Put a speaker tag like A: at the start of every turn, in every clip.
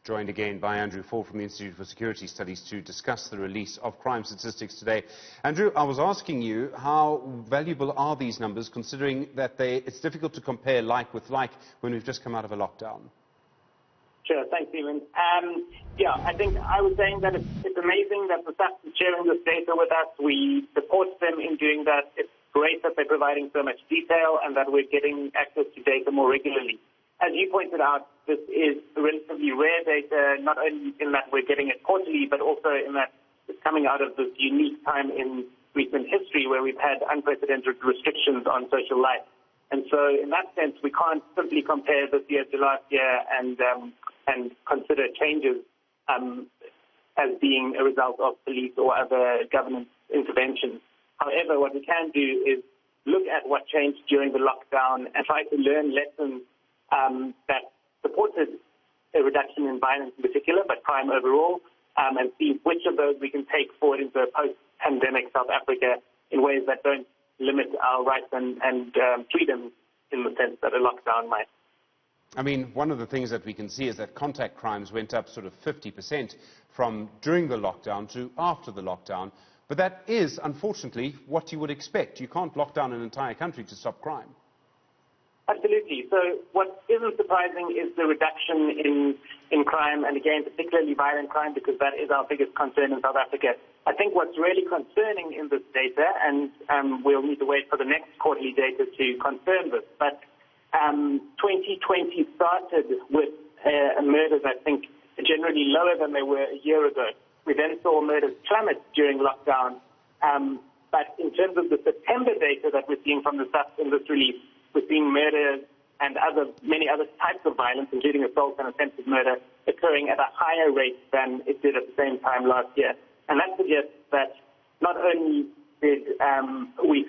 A: Joined again by Andrew Faull from the Institute for Security Studies to discuss the release of crime statistics today. Andrew, I was asking you how valuable are these numbers, considering that it's difficult to compare like with like when we've just come out of a lockdown?
B: Sure, thanks, Stephen. I think I was saying that it's amazing that the staff is sharing this data with us. We support them in doing that. It's great that they're providing so much detail and that we're getting access to data more regularly. As you pointed out, this is relatively rare data, not only in that we're getting it quarterly, but also in that it's coming out of this unique time in recent history where we've had unprecedented restrictions on social life. And so in that sense, we can't simply compare this year to last year and consider changes as being a result of police or other government interventions. However, what we can do is look at what changed during the lockdown and try to learn lessons that supported a reduction in violence in particular, but crime overall, and see which of those we can take forward into a post-pandemic South Africa in ways that don't limit our rights and freedoms in the sense that a lockdown might.
A: I mean, one of the things that we can see is that contact crimes went up sort of 50% from during the lockdown to after the lockdown. But that is, unfortunately, what you would expect. You can't lock down an entire country to stop crime.
B: Absolutely. So what isn't surprising is the reduction in crime, and again, particularly violent crime, because that is our biggest concern in South Africa. I think what's really concerning in this data, and we'll need to wait for the next quarterly data to confirm this, but 2020 started with murders, I think, generally lower than they were a year ago. We then saw murders plummet during lockdown. But in terms of the September data that we're seeing from the stats in this release, we're seeing murders and many other types of violence, including assault and attempted murder, occurring at a higher rate than it did at the same time last year. And that suggests that not only did we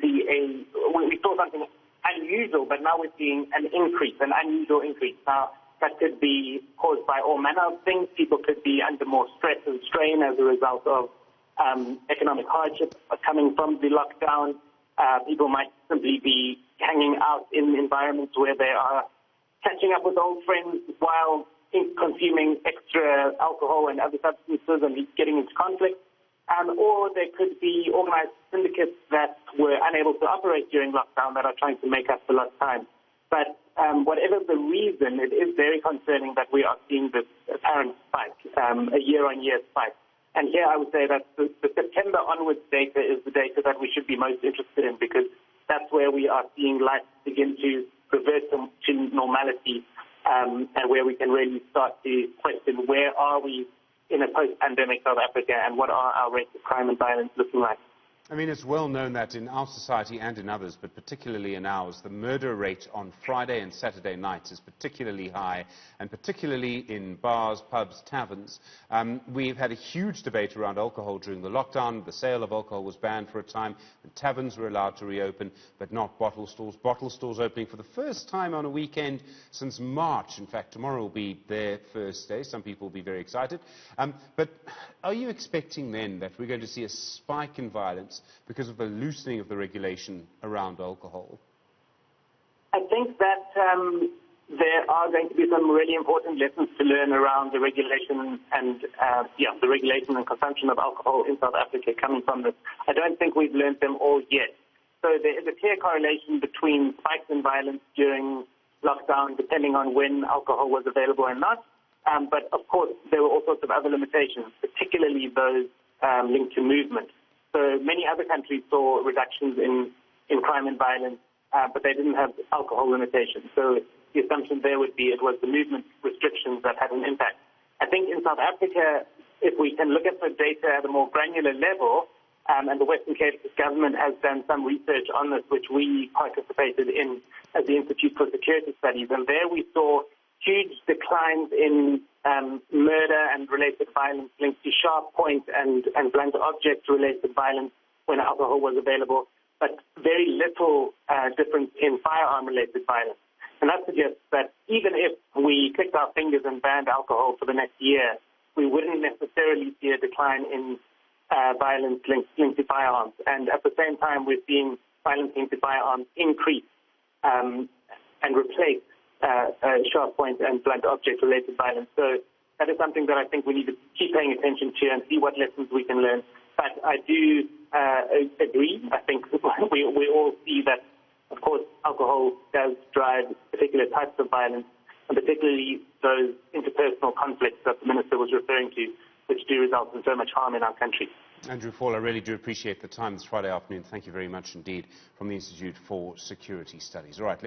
B: saw something unusual, but now we're seeing an unusual increase. Now, that could be caused by all manner of things. People could be under more stress and strain as a result of economic hardship coming from the lockdown. People might simply be hanging out in environments where they are catching up with old friends while consuming extra alcohol and other substances and getting into conflict. Or there could be organized syndicates that were unable to operate during lockdown that are trying to make up for lost time. But whatever the reason, it is very concerning that we are seeing this apparent spike, a year-on-year spike. And here I would say that the September onwards data is the data that we should be most interested in, because that's where we are seeing life begin to revert to normality, and where we can really start to question where are we in a post-pandemic South Africa and what are our rates of crime and violence looking like.
A: I mean, it's well known that in our society and in others, but particularly in ours, the murder rate on Friday and Saturday nights is particularly high, and particularly in bars, pubs, taverns. We've had a huge debate around alcohol during the lockdown. The sale of alcohol was banned for a time, and taverns were allowed to reopen, but not bottle stores. Bottle stores opening for the first time on a weekend since March. In fact, tomorrow will be their first day. Some people will be very excited. But are you expecting then that we're going to see a spike in violence because of the loosening of the regulation around alcohol?
B: I think that there are going to be some really important lessons to learn around the regulation and the regulation and consumption of alcohol in South Africa coming from this. I don't think we've learned them all yet. So there is a clear correlation between spikes in violence during lockdown, depending on when alcohol was available and not. But of course, there were all sorts of other limitations, particularly those linked to movement. So many other countries saw reductions in crime and violence, but they didn't have alcohol limitations. So the assumption there would be it was the movement restrictions that had an impact. I think in South Africa, if we can look at the data at a more granular level, and the Western Cape government has done some research on this, which we participated in as the Institute for Security Studies, and there we saw huge declines in murder and related violence linked to sharp point and blunt object related violence when alcohol was available, but very little difference in firearm related violence. And that suggests that even if we clicked our fingers and banned alcohol for the next year, we wouldn't necessarily see a decline in violence linked to firearms. And at the same time, we're seeing violence linked to firearms increase and replace sharp point and blunt object related violence. So that is something that I think we need to keep paying attention to and see what lessons we can learn. But I do agree. I think we all see that, of course, alcohol does drive particular types of violence, and particularly those interpersonal conflicts that the Minister was referring to, which do result in so much harm in our country.
A: Andrew Faull, I really do appreciate the time this Friday afternoon. Thank you very much indeed, from the Institute for Security Studies. All right.